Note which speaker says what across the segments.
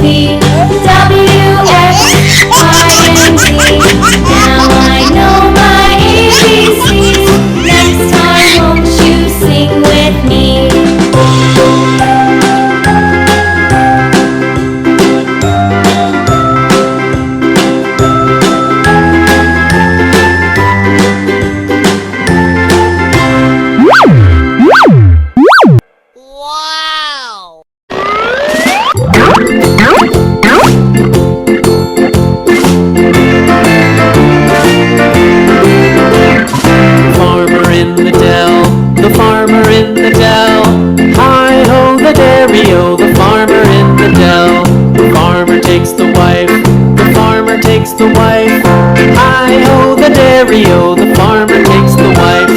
Speaker 1: Z, W, X, Y, and Z. Now I know my ABCs. Next time, won't you sing with me?
Speaker 2: The farmer in the dell. Hi-ho, the dairy-o, the farmer in the dell. The farmer takes the wife, the farmer takes the wife. Hi-ho, the dairy-o, the farmer takes the wife.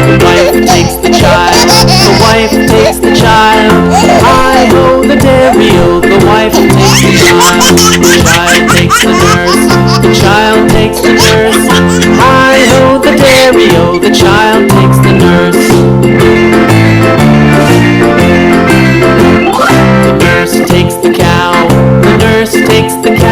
Speaker 2: The wife takes the child, the wife takes the child. Hi-ho, the dairy-o, the wife takes the child. The child takes the nurse, the child takes the nurse. Hi-ho, the dairy-o, the child takes the nurse. The nurse takes the cow, the nurse takes the cow.